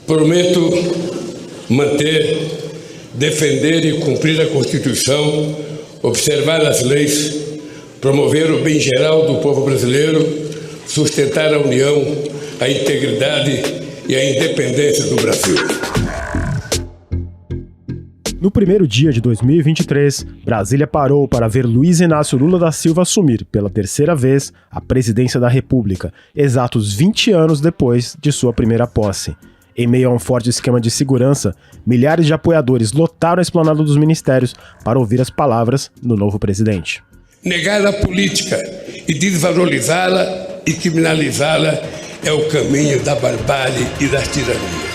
Prometo manter, defender e cumprir a Constituição, observar as leis, promover o bem geral do povo brasileiro, sustentar a união, a integridade e a independência do Brasil. No primeiro dia de 2023, Brasília parou para ver Luiz Inácio Lula da Silva assumir, pela terceira vez, a presidência da República, exatos 20 anos depois de sua primeira posse. Em meio a um forte esquema de segurança, milhares de apoiadores lotaram a esplanada dos ministérios para ouvir as palavras do novo presidente. Negar a política e desvalorizá-la e criminalizá-la é o caminho da barbárie e das tiranias.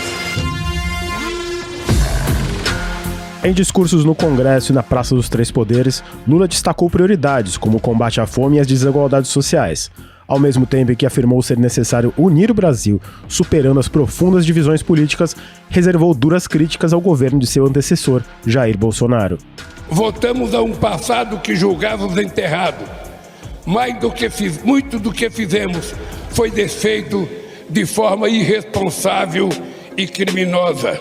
Em discursos no Congresso e na Praça dos Três Poderes, Lula destacou prioridades como o combate à fome e às desigualdades sociais, ao mesmo tempo em que afirmou ser necessário unir o Brasil, superando as profundas divisões políticas, reservou duras críticas ao governo de seu antecessor, Jair Bolsonaro. Voltamos a um passado que julgávamos enterrado. Muito do que fizemos foi desfeito de forma irresponsável e criminosa.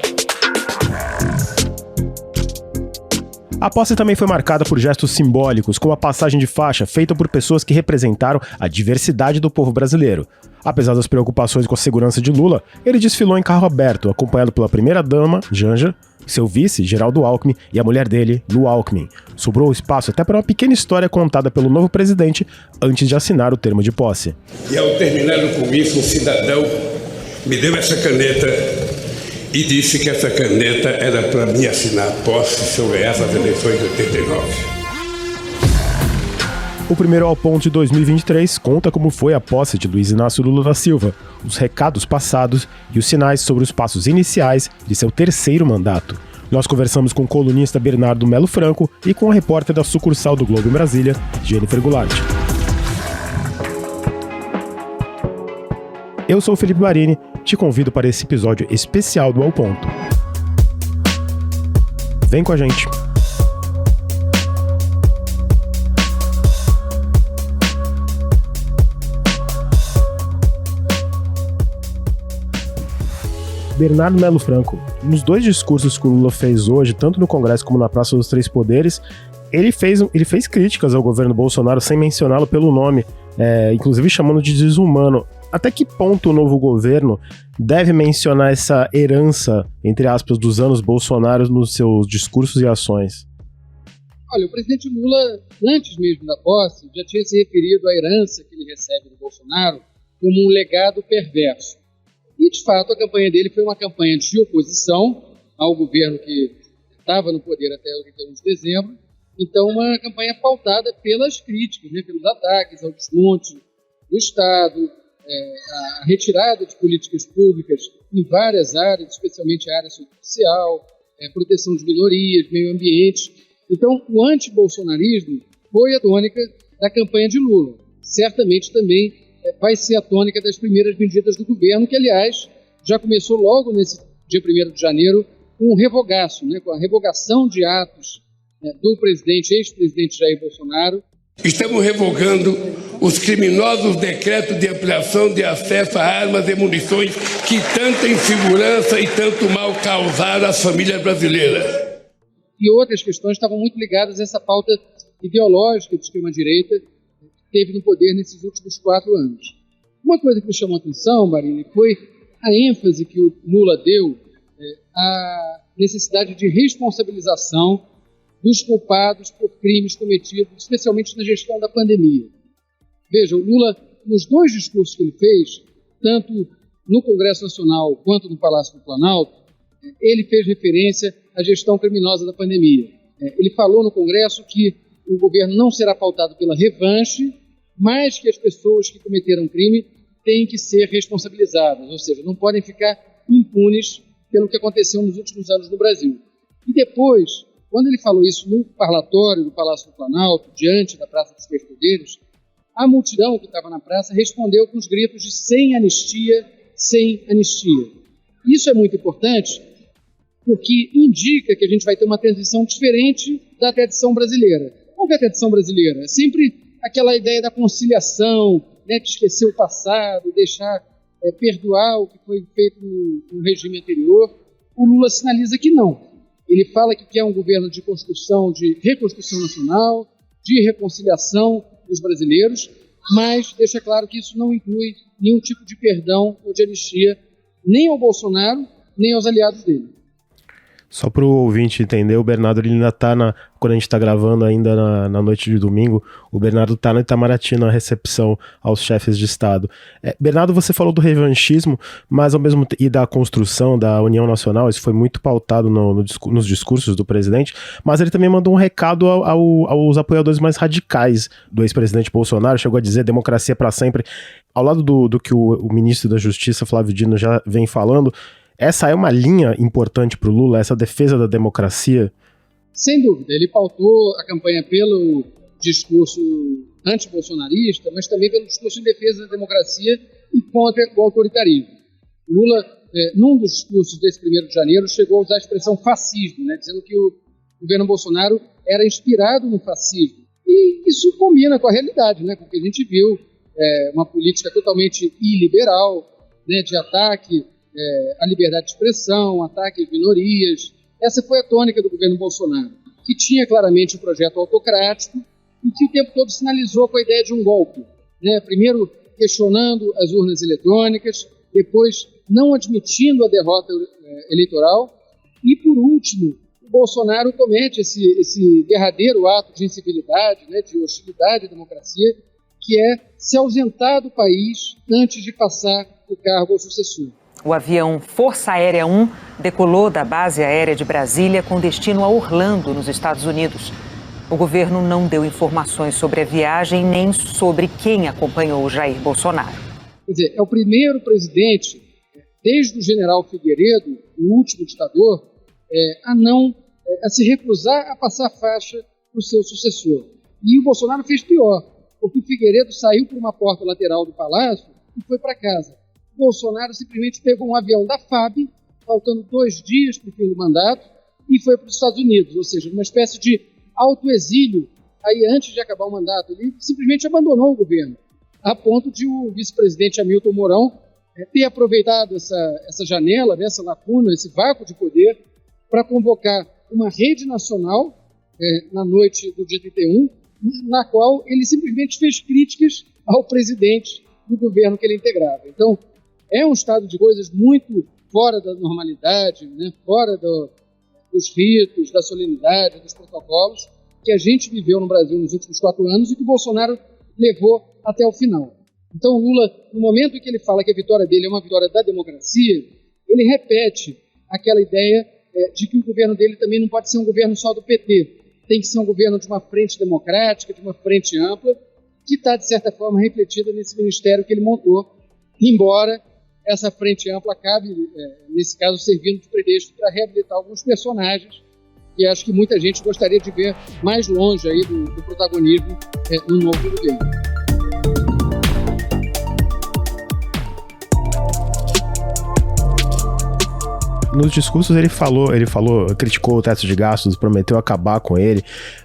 A posse também foi marcada por gestos simbólicos, como a passagem de faixa feita por pessoas que representaram a diversidade do povo brasileiro. Apesar das preocupações com a segurança de Lula, ele desfilou em carro aberto, acompanhado pela primeira-dama, Janja, seu vice, Geraldo Alckmin, e a mulher dele, Lu Alckmin. Sobrou espaço até para uma pequena história contada pelo novo presidente antes de assinar o termo de posse. E ao terminar o comício, um cidadão me deu essa caneta e disse que essa caneta era para mim assinar a posse se eu ganhasse as eleições de 89. O primeiro ao ponto de 2023 conta como foi a posse de Luiz Inácio Lula da Silva, os recados passados e os sinais sobre os passos iniciais de seu terceiro mandato. Nós conversamos com o colunista Bernardo Melo Franco e com a repórter da sucursal do Globo em Brasília, Jennifer Goulart. Eu sou o Felipe Barini, te convido para esse episódio especial do Ao Ponto. Vem com a gente! Bernardo Melo Franco, nos dois discursos que o Lula fez hoje, tanto no Congresso como na Praça dos Três Poderes, ele fez críticas ao governo Bolsonaro sem mencioná-lo pelo nome, inclusive chamando de desumano. Até que ponto o novo governo deve mencionar essa herança, entre aspas, dos anos Bolsonaro nos seus discursos e ações? Olha, o presidente Lula, antes mesmo da posse, já tinha se referido à herança que ele recebe do Bolsonaro como um legado perverso. E, de fato, a campanha dele foi uma campanha de oposição ao governo que estava no poder até o 31 de dezembro. Então, uma campanha pautada pelas críticas, pelos ataques ao desmonte do Estado, a retirada de políticas públicas em várias áreas, especialmente a área social, proteção de minorias, meio ambiente. Então, o antibolsonarismo foi a tônica da campanha de Lula. Certamente também vai ser a tônica das primeiras medidas do governo, que, aliás, já começou logo nesse dia 1º de janeiro com um revogaço, com a revogação de atos do ex-presidente Jair Bolsonaro. Estamos revogando os criminosos decretos de ampliação de acesso a armas e munições que tanta insegurança e tanto mal causaram às famílias brasileiras. E outras questões estavam muito ligadas a essa pauta ideológica de extrema-direita que teve no poder nesses últimos 4 anos. Uma coisa que me chamou a atenção, Barini, foi a ênfase que o Lula deu à necessidade de responsabilização dos culpados por crimes cometidos, especialmente na gestão da pandemia. Veja, o Lula, nos dois discursos que ele fez, tanto no Congresso Nacional quanto no Palácio do Planalto, ele fez referência à gestão criminosa da pandemia. Ele falou no Congresso que o governo não será pautado pela revanche, mas que as pessoas que cometeram crime têm que ser responsabilizadas, ou seja, não podem ficar impunes pelo que aconteceu nos últimos anos no Brasil. E depois, quando ele falou isso no parlatório do Palácio do Planalto, diante da Praça dos Três Poderes, a multidão que estava na praça respondeu com os gritos de sem anistia, sem anistia. Isso é muito importante porque indica que a gente vai ter uma transição diferente da tradição brasileira. Qual é a tradição brasileira? É sempre aquela ideia da conciliação, de esquecer o passado, deixar perdoar o que foi feito no regime anterior. O Lula sinaliza que não. Ele fala que quer um governo de construção, de reconstrução nacional, de reconciliação dos brasileiros, mas deixa claro que isso não inclui nenhum tipo de perdão ou de anistia, nem ao Bolsonaro, nem aos aliados dele. Só para o ouvinte entender, o Bernardo ele ainda está, quando a gente está gravando ainda na noite de domingo, o Bernardo está no Itamaraty na recepção aos chefes de Estado. Bernardo, você falou do revanchismo, mas ao mesmo tempo, e da construção da União Nacional, isso foi muito pautado nos discursos do presidente, mas ele também mandou um recado aos apoiadores mais radicais do ex-presidente Bolsonaro, chegou a dizer democracia para sempre. Ao lado do que o ministro da Justiça, Flávio Dino, já vem falando, essa é uma linha importante para o Lula, essa defesa da democracia? Sem dúvida. Ele pautou a campanha pelo discurso anti-bolsonarista, mas também pelo discurso em defesa da democracia e contra o autoritarismo. Lula, num dos discursos desse 1º de janeiro, chegou a usar a expressão fascismo, dizendo que o governo Bolsonaro era inspirado no fascismo. E isso combina com a realidade, com o que a gente viu, uma política totalmente iliberal, de ataque a liberdade de expressão, ataque às minorias. Essa foi a tônica do governo Bolsonaro, que tinha claramente um projeto autocrático e que o tempo todo sinalizou com a ideia de um golpe. Primeiro questionando as urnas eletrônicas, depois não admitindo a derrota eleitoral e, por último, o Bolsonaro comete esse derradeiro ato de incivilidade, de hostilidade à democracia, que é se ausentar do país antes de passar o cargo ao sucessor. O avião Força Aérea 1 decolou da base aérea de Brasília com destino a Orlando, nos Estados Unidos. O governo não deu informações sobre a viagem nem sobre quem acompanhou Jair Bolsonaro. Quer dizer, é o primeiro presidente, desde o general Figueiredo, o último ditador, a se recusar a passar faixa para o seu sucessor. E o Bolsonaro fez pior, porque o Figueiredo saiu por uma porta lateral do palácio e foi para casa. Bolsonaro simplesmente pegou um avião da FAB, faltando 2 dias para o fim do mandato, e foi para os Estados Unidos, ou seja, uma espécie de autoexílio, aí antes de acabar o mandato. Ele simplesmente abandonou o governo, a ponto de o vice-presidente Hamilton Mourão ter aproveitado essa janela, essa lacuna, esse vácuo de poder, para convocar uma rede nacional na noite do dia 31, na qual ele simplesmente fez críticas ao presidente do governo que ele integrava. Então, é um estado de coisas muito fora da normalidade, fora dos ritos, da solenidade, dos protocolos que a gente viveu no Brasil nos últimos 4 anos e que o Bolsonaro levou até o final. Então, o Lula, no momento em que ele fala que a vitória dele é uma vitória da democracia, ele repete aquela ideia de que o governo dele também não pode ser um governo só do PT, tem que ser um governo de uma frente democrática, de uma frente ampla, que está, de certa forma, refletida nesse ministério que ele montou, embora essa frente ampla acabe, nesse caso, servindo de pretexto para reabilitar alguns personagens que acho que muita gente gostaria de ver mais longe aí do protagonismo no novo governo. Nos discursos ele criticou o teto de gastos, prometeu acabar com ele,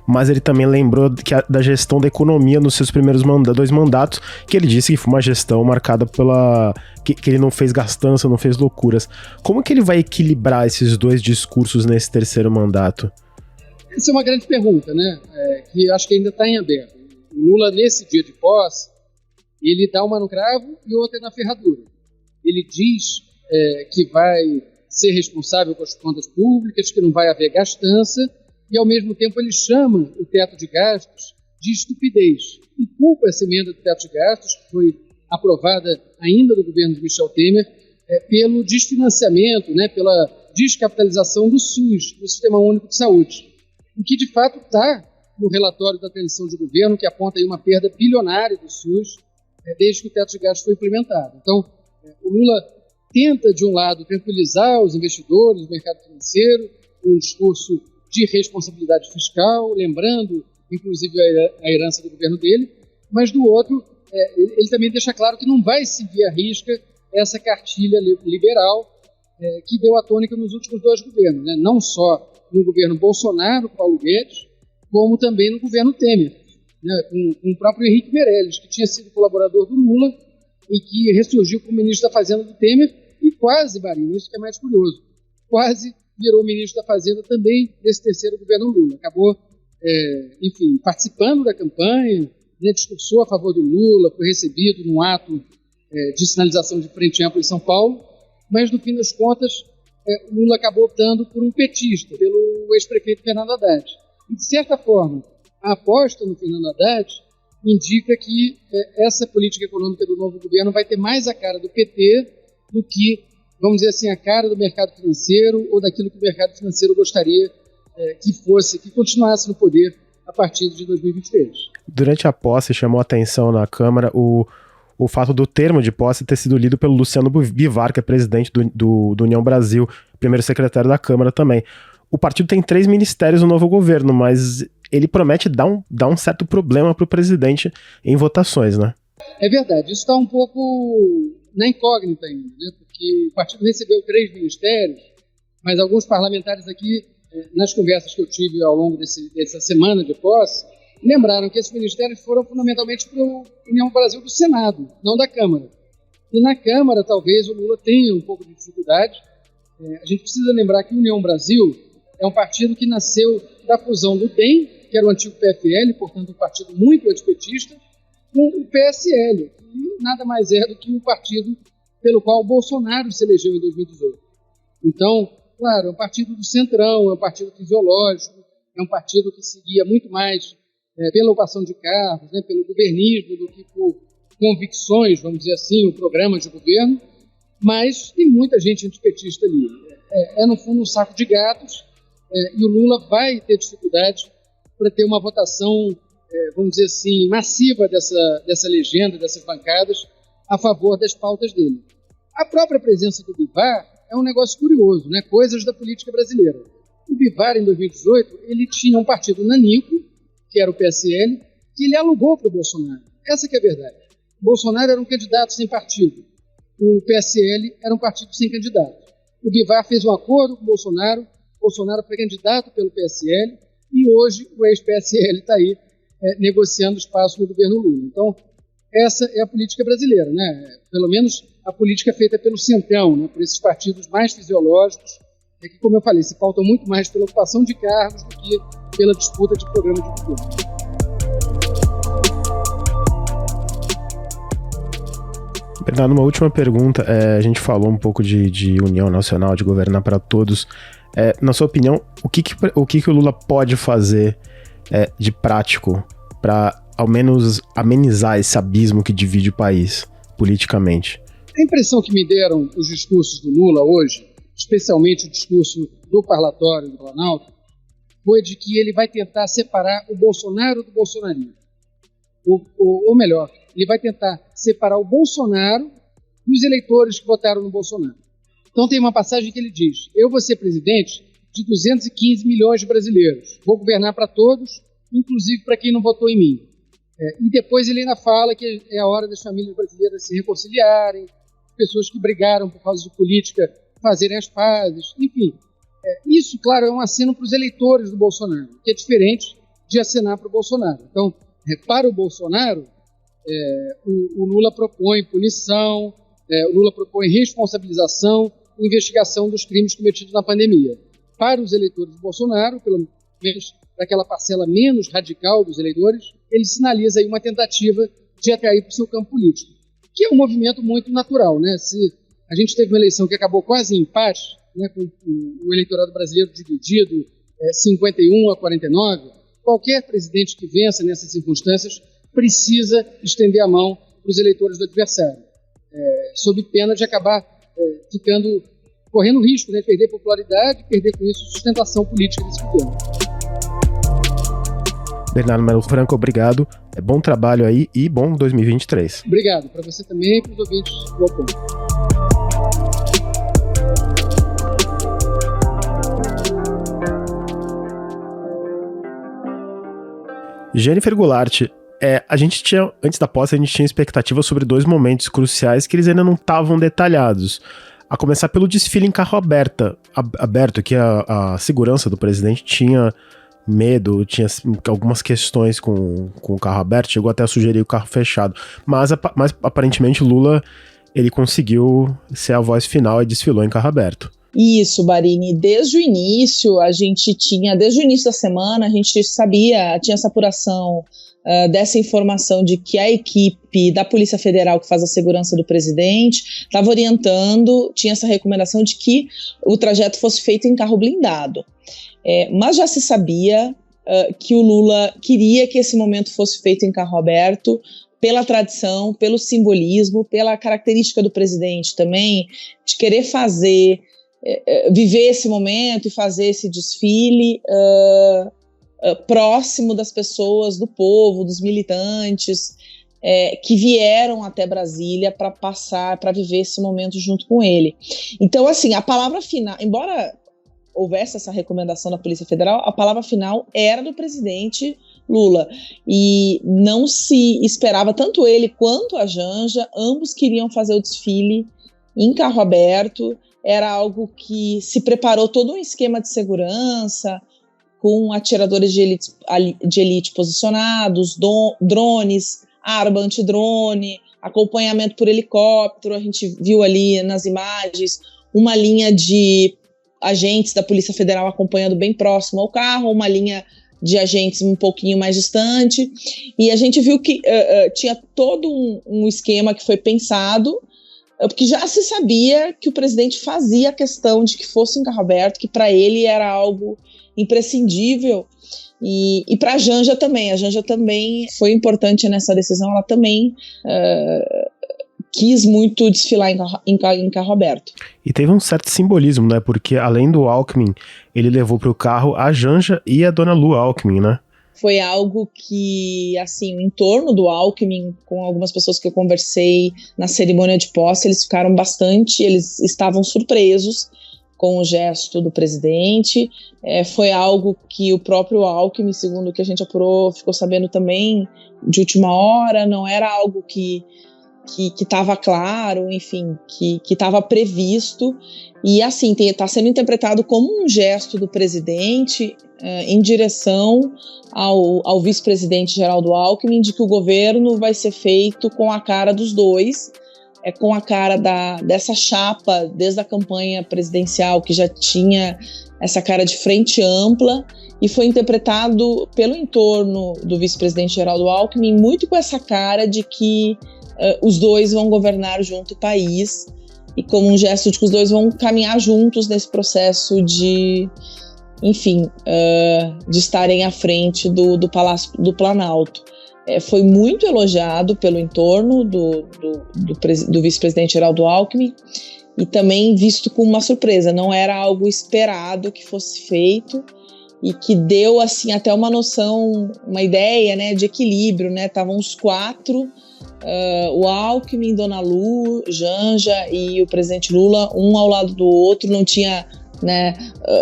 mas ele também lembrou da gestão da economia nos seus primeiros 2 mandatos, que ele disse que foi uma gestão marcada que ele não fez gastança, não fez loucuras. Como que ele vai equilibrar esses 2 discursos nesse 3º mandato? Essa é uma grande pergunta, que acho que ainda está em aberto. O Lula, nesse dia de posse, ele dá uma no cravo e outra na ferradura. Ele diz que vai ser responsável com as contas públicas, que não vai haver gastança, e ao mesmo tempo ele chama o teto de gastos de estupidez e culpa essa emenda do teto de gastos, que foi aprovada ainda no governo de Michel Temer, pelo desfinanciamento, pela descapitalização do SUS, do Sistema Único de Saúde, o que de fato está no relatório da transição de governo, que aponta aí uma perda bilionária do SUS desde que o teto de gastos foi implementado. Então, o Lula tenta, de um lado, tranquilizar os investidores, o mercado financeiro, um discurso de responsabilidade fiscal, lembrando, inclusive, a herança do governo dele, mas, do outro, ele também deixa claro que não vai seguir à risca essa cartilha liberal que deu a tônica nos últimos 2 governos, não só no governo Bolsonaro, Paulo Guedes, como também no governo Temer, com o próprio Henrique Meirelles, que tinha sido colaborador do Lula e que ressurgiu como ministro da Fazenda do Temer e quase, Marinho, isso que é mais curioso, quase virou ministro da Fazenda também desse terceiro governo Lula. Acabou, enfim, participando da campanha, né, discursou a favor do Lula, foi recebido num ato de sinalização de frente ampla em São Paulo, mas no fim das contas o Lula acabou optando por um petista, pelo ex-prefeito Fernando Haddad. E, de certa forma, a aposta no Fernando Haddad indica que essa política econômica do novo governo vai ter mais a cara do PT do que, vamos dizer assim, a cara do mercado financeiro ou daquilo que o mercado financeiro gostaria que continuasse no poder a partir de 2023. Durante a posse, chamou a atenção na Câmara o fato do termo de posse ter sido lido pelo Luciano Bivar, que é presidente do União Brasil, primeiro secretário da Câmara também. O partido tem 3 ministérios no novo governo, mas ele promete dar um certo problema para o presidente em votações, né? É verdade, isso está um pouco na incógnita ainda, né? Porque o partido recebeu 3 ministérios, mas alguns parlamentares aqui, nas conversas que eu tive ao longo dessa semana de posse, lembraram que esses ministérios foram fundamentalmente para o União Brasil do Senado, não da Câmara. E na Câmara, talvez, o Lula tenha um pouco de dificuldade. A gente precisa lembrar que o União Brasil é um partido que nasceu da fusão do DEM, que era o antigo PFL, portanto um partido muito antipetista, com o PSL, que nada mais é do que um partido pelo qual o Bolsonaro se elegeu em 2018. Então, claro, é um partido do centrão, é um partido fisiológico, é um partido que seguia muito mais pela ocupação de cargos, né, pelo governismo, do que por convicções, vamos dizer assim, o programa de governo, mas tem muita gente antipetista ali. No fundo, um saco de gatos, e o Lula vai ter dificuldade para ter uma votação, vamos dizer assim, massiva dessa legenda, dessas bancadas, a favor das pautas dele. A própria presença do Bivar é um negócio curioso, né? Coisas da política brasileira. O Bivar, em 2018, ele tinha um partido nanico, que era o PSL, que ele alugou para o Bolsonaro. Essa que é a verdade. O Bolsonaro era um candidato sem partido. O PSL era um partido sem candidato. O Bivar fez um acordo com o Bolsonaro foi candidato pelo PSL e hoje o ex-PSL está aí negociando espaço no governo Lula. Então, essa é a política brasileira, né? Pelo menos a política feita pelo centrão, né? Por esses partidos mais fisiológicos, que, como eu falei, se pautam muito mais pela ocupação de cargos do que pela disputa de programa de governo. Bernardo, uma última pergunta. A gente falou um pouco de união nacional, de governar para todos. Na sua opinião, o que o Lula pode fazer de prático para, ao menos, amenizar esse abismo que divide o país politicamente? A impressão que me deram os discursos do Lula hoje, especialmente o discurso do parlatório do Planalto, foi de que ele vai tentar separar o Bolsonaro do bolsonarismo. Ou melhor, ele vai tentar separar o Bolsonaro dos eleitores que votaram no Bolsonaro. Então tem uma passagem que ele diz: eu vou ser presidente de 215 milhões de brasileiros, vou governar para todos, inclusive para quem não votou em mim. E depois ele ainda fala que é a hora das famílias brasileiras se reconciliarem, pessoas que brigaram por causa de política fazerem as pazes, enfim. Isso, claro, é um aceno para os eleitores do Bolsonaro, que é diferente de acenar para o Bolsonaro. Então, para o Bolsonaro, o Lula propõe punição, o Lula propõe responsabilização e investigação dos crimes cometidos na pandemia. Para os eleitores do Bolsonaro, pelo menos daquela parcela menos radical dos eleitores, ele sinaliza aí uma tentativa de atrair para o seu campo político, que é um movimento muito natural, né? Se a gente teve uma eleição que acabou quase em empate, né, com o eleitorado brasileiro dividido 51-49, qualquer presidente que vença nessas circunstâncias precisa estender a mão para os eleitores do adversário, sob pena de acabar correndo risco, né, de perder popularidade e perder com isso sustentação política desse governo. Bernardo Melo Franco, obrigado. Bom trabalho aí e bom 2023. Obrigado, para você também e para os ouvintes do Ao Ponto. Jennifer Goulart, a gente tinha, antes da posse, a gente tinha expectativa sobre 2 momentos cruciais que eles ainda não estavam detalhados. A começar pelo desfile em carro aberto, que a segurança do presidente tinha medo, tinha algumas questões com o carro aberto, chegou até a sugerir o carro fechado. Mas aparentemente Lula, ele conseguiu ser a voz final e desfilou em carro aberto. Isso, Barini, desde o início da semana, a gente sabia, tinha essa apuração dessa informação de que a equipe da Polícia Federal que faz a segurança do presidente estava orientando, tinha essa recomendação de que o trajeto fosse feito em carro blindado. Mas já se sabia que o Lula queria que esse momento fosse feito em carro aberto, pela tradição, pelo simbolismo, pela característica do presidente também, de querer viver esse momento e fazer esse desfile próximo das pessoas, do povo, dos militantes que vieram até Brasília para viver esse momento junto com ele. Então, assim, a palavra final, embora houvesse essa recomendação da Polícia Federal, a palavra final era do presidente Lula, e não se esperava, tanto ele quanto a Janja, ambos queriam fazer o desfile em carro aberto. Era algo que se preparou todo um esquema de segurança, com atiradores de elite posicionados, drones, arma antidrone, acompanhamento por helicóptero. A gente viu ali nas imagens uma linha de agentes da Polícia Federal acompanhando bem próximo ao carro, uma linha de agentes um pouquinho mais distante, e a gente viu que tinha todo um esquema que foi pensado, porque já se sabia que o presidente fazia a questão de que fosse em carro aberto, que para ele era algo imprescindível, e para a Janja também foi importante nessa decisão. Ela também quis muito desfilar em carro aberto. E teve um certo simbolismo, né? Porque além do Alckmin, ele levou para o carro a Janja e a dona Lu Alckmin, né? Foi algo que, assim, o entorno do Alckmin, com algumas pessoas que eu conversei na cerimônia de posse, eles estavam surpresos com o gesto do presidente. Foi algo que o próprio Alckmin, segundo o que a gente apurou, ficou sabendo também de última hora, não era algo que estava claro, enfim, que estava previsto, e assim, está sendo interpretado como um gesto do presidente em direção ao vice-presidente Geraldo Alckmin, de que o governo vai ser feito com a cara dos dois, com a cara dessa chapa, desde a campanha presidencial, que já tinha essa cara de frente ampla, e foi interpretado pelo entorno do vice-presidente Geraldo Alckmin muito com essa cara de que os dois vão governar junto o país, e como um gesto de que os dois vão caminhar juntos nesse processo de, enfim, de estarem à frente do Palácio do Planalto. Foi muito elogiado pelo entorno do vice-presidente Geraldo Alckmin, e também visto com uma surpresa. Não era algo esperado que fosse feito, e que deu, assim, até uma noção, uma ideia, né, de equilíbrio, né? Estavam os quatro, o Alckmin, Dona Lu, Janja e o presidente Lula, um ao lado do outro. Não tinha, né,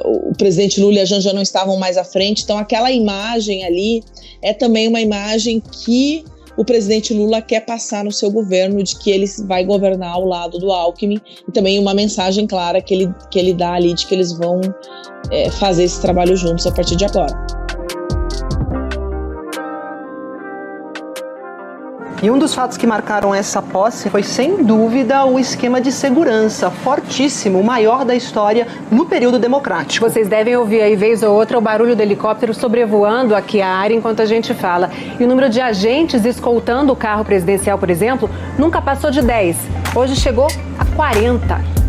o presidente Lula e a Janja não estavam mais à frente, então aquela imagem ali é também uma imagem que o presidente Lula quer passar no seu governo, de que ele vai governar ao lado do Alckmin, e também uma mensagem clara que ele dá ali de que eles vão fazer esse trabalho juntos a partir de agora. E um dos fatos que marcaram essa posse foi, sem dúvida, o esquema de segurança fortíssimo, o maior da história no período democrático. Vocês devem ouvir aí, vez ou outra, o barulho do helicóptero sobrevoando aqui a área enquanto a gente fala. E o número de agentes escoltando o carro presidencial, por exemplo, nunca passou de 10. Hoje chegou a 40.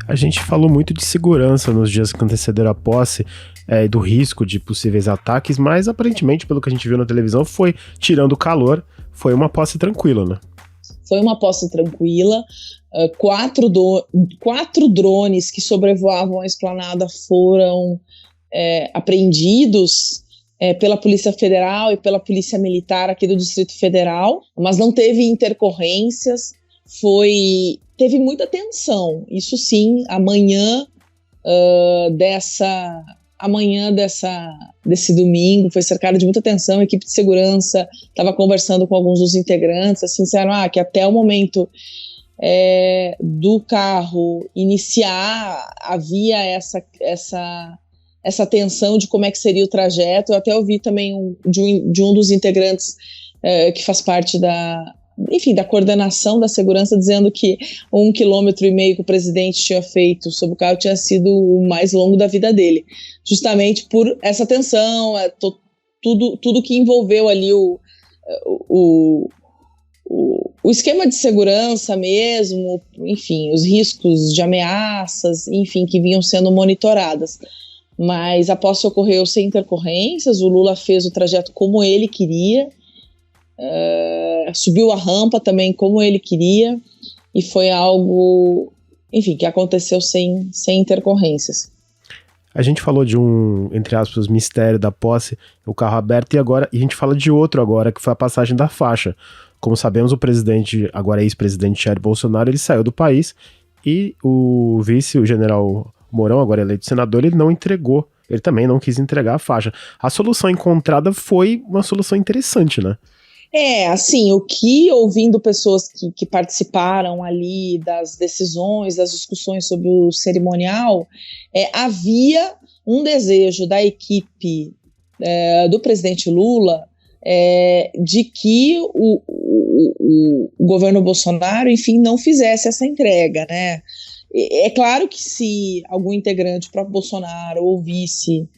A gente falou muito de segurança nos dias que antecederam a posse, do risco de possíveis ataques, mas aparentemente, pelo que a gente viu na televisão, tirando o calor, foi uma posse tranquila, né? Foi uma posse tranquila. Quatro drones que sobrevoavam a esplanada foram apreendidos pela Polícia Federal e pela Polícia Militar aqui do Distrito Federal, mas não teve intercorrências. Teve muita tensão, isso sim. Amanhã desse domingo foi cercada de muita tensão. A equipe de segurança estava conversando com alguns dos integrantes, assim, disseram que até o momento do carro iniciar havia essa tensão de como é que seria o trajeto. Eu até ouvi também de um dos integrantes que faz parte da coordenação da segurança, dizendo que 1,5 km que o presidente tinha feito sobre o carro tinha sido o mais longo da vida dele, justamente por essa tensão, tudo que envolveu ali o esquema de segurança mesmo, enfim, os riscos de ameaças, enfim, que vinham sendo monitoradas. Mas a posse ocorreu sem intercorrências, o Lula fez o trajeto como ele queria, subiu a rampa também como ele queria, e foi algo, enfim, que aconteceu sem intercorrências. A gente falou de um, entre aspas, mistério da posse, o carro aberto, e a gente fala de outro agora, que foi a passagem da faixa. Como sabemos, o presidente, agora ex-presidente Jair Bolsonaro, ele saiu do país, e o vice, o general Mourão, agora eleito senador, ele não entregou, ele também não quis entregar a faixa. A solução encontrada foi uma solução interessante, né? Assim, o que, ouvindo pessoas que participaram ali das decisões, das discussões sobre o cerimonial, havia um desejo da equipe do presidente Lula de que o governo Bolsonaro, enfim, não fizesse essa entrega, né? É claro que se algum integrante, o próprio Bolsonaro ou vice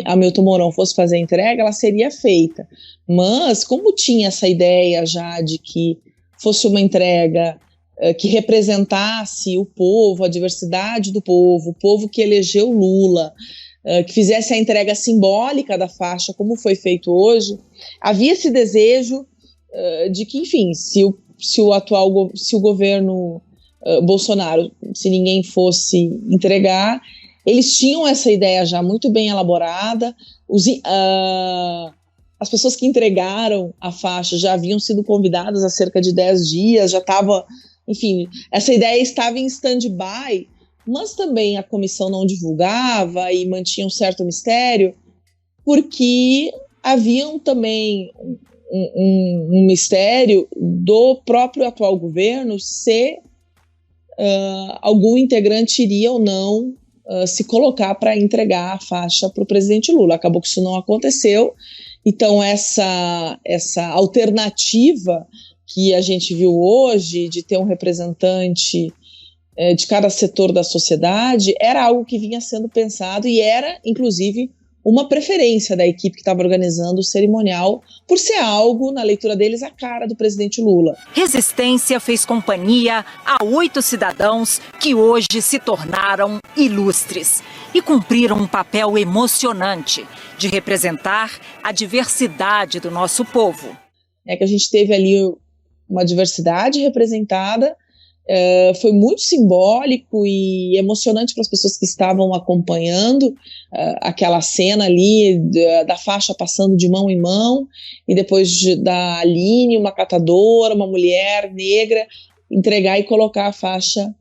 Hamilton Mourão fosse fazer a entrega, ela seria feita. Mas, como tinha essa ideia já de que fosse uma entrega que representasse o povo, a diversidade do povo, o povo que elegeu Lula, que fizesse a entrega simbólica da faixa, como foi feito hoje, havia esse desejo de que, enfim, se o governo Bolsonaro, se ninguém fosse entregar, eles tinham essa ideia já muito bem elaborada, as pessoas que entregaram a faixa já haviam sido convidadas há cerca de 10 dias, já estava, enfim, essa ideia estava em stand-by, mas também a comissão não divulgava e mantinha um certo mistério, porque haviam também um mistério do próprio atual governo se algum integrante iria ou não se colocar para entregar a faixa para o presidente Lula. Acabou que isso não aconteceu, então essa alternativa que a gente viu hoje de ter um representante de cada setor da sociedade era algo que vinha sendo pensado e era, inclusive, uma preferência da equipe que estava organizando o cerimonial, por ser algo, na leitura deles, a cara do presidente Lula. Resistência fez companhia a 8 cidadãos que hoje se tornaram ilustres e cumpriram um papel emocionante de representar a diversidade do nosso povo. Que a gente teve ali uma diversidade representada, foi muito simbólico e emocionante para as pessoas que estavam acompanhando aquela cena ali da faixa passando de mão em mão, e depois da Aline, uma catadora, uma mulher negra, entregar e colocar a faixa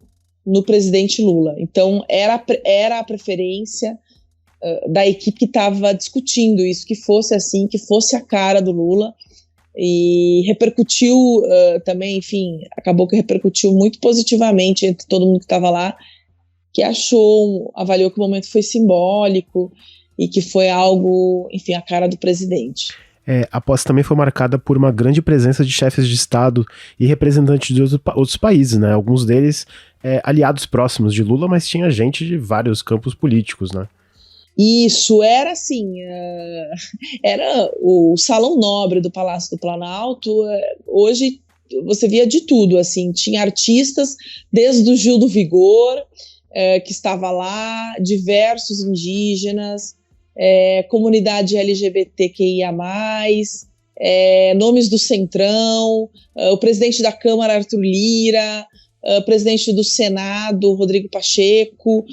no presidente Lula. Então era a preferência da equipe que estava discutindo isso, que fosse assim, que fosse a cara do Lula. E repercutiu também, enfim, acabou que repercutiu muito positivamente entre todo mundo que estava lá, que avaliou que o momento foi simbólico e que foi algo, enfim, a cara do presidente. A posse também foi marcada por uma grande presença de chefes de Estado e representantes de outros países, né? Alguns deles aliados próximos de Lula, mas tinha gente de vários campos políticos, né? Isso, era assim, era o salão nobre do Palácio do Planalto. Hoje você via de tudo, assim, tinha artistas, desde o Gil do Vigor, que estava lá, diversos indígenas, comunidade LGBTQIA+, nomes do Centrão, o presidente da Câmara, Arthur Lira, presidente do Senado, Rodrigo Pacheco,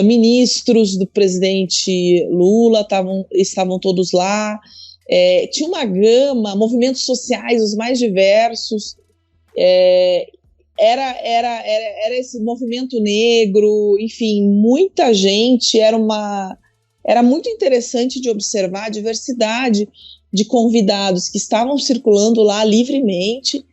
ministros do presidente Lula estavam todos lá, tinha uma gama, movimentos sociais os mais diversos, era esse movimento negro, enfim, muita gente, era muito interessante de observar a diversidade de convidados que estavam circulando lá livremente,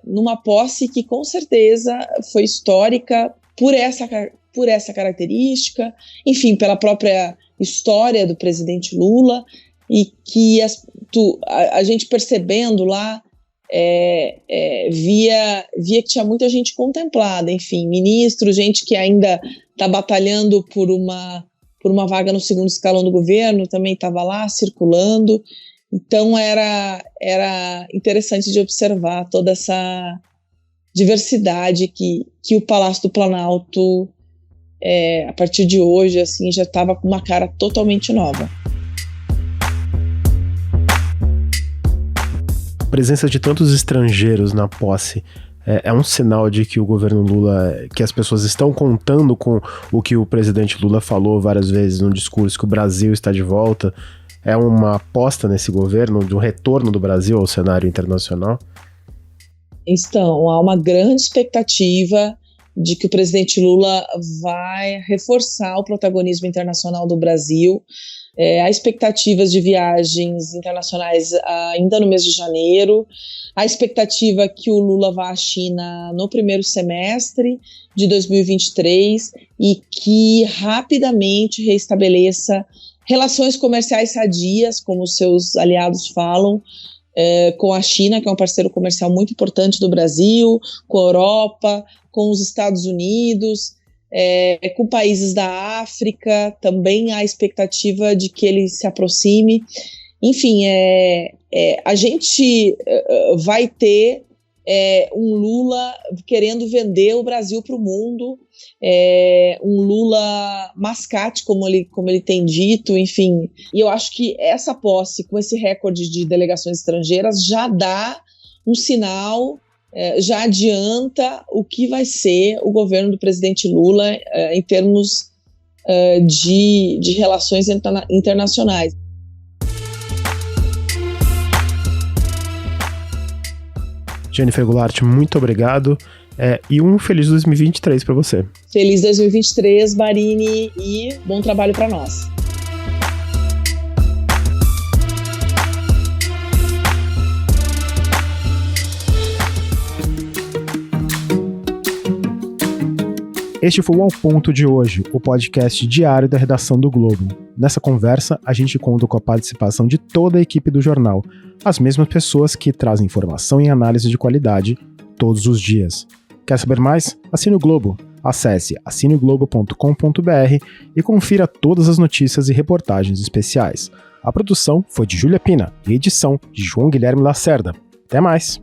numa posse que com certeza foi histórica por essa por essa característica, enfim, pela própria história do presidente Lula, e que a gente percebendo lá, via que tinha muita gente contemplada, enfim, ministro, gente que ainda está batalhando por uma vaga no segundo escalão do governo, também estava lá circulando. Então era interessante de observar toda essa diversidade que o Palácio do Planalto, a partir de hoje, assim, já estava com uma cara totalmente nova. A presença de tantos estrangeiros na posse é um sinal de que o governo Lula, que as pessoas estão contando com o que o presidente Lula falou várias vezes no discurso, que o Brasil está de volta. É uma aposta nesse governo, de um retorno do Brasil ao cenário internacional? Então, há uma grande expectativa de que o presidente Lula vai reforçar o protagonismo internacional do Brasil. Há expectativas de viagens internacionais ainda no mês de janeiro. Há expectativa que o Lula vá à China no primeiro semestre de 2023 e que rapidamente reestabeleça relações comerciais sadias, como os seus aliados falam, com a China, que é um parceiro comercial muito importante do Brasil, com a Europa, com os Estados Unidos, com países da África. Também há expectativa de que ele se aproxime. Enfim, a gente vai ter um Lula querendo vender o Brasil para o mundo, um Lula mascate, como ele tem dito, enfim. E eu acho que essa posse, com esse recorde de delegações estrangeiras, já dá um sinal, já adianta o que vai ser o governo do presidente Lula em termos de relações internacionais. Jennifer Goulart, muito obrigado e um feliz 2023 para você. Feliz 2023, Barini, e bom trabalho para nós. Este foi o Ao Ponto de hoje, o podcast diário da redação do Globo. Nessa conversa, a gente conta com a participação de toda a equipe do jornal, as mesmas pessoas que trazem informação e análise de qualidade todos os dias. Quer saber mais? Assine o Globo. Acesse assineglobo.com.br e confira todas as notícias e reportagens especiais. A produção foi de Júlia Pina e a edição de João Guilherme Lacerda. Até mais!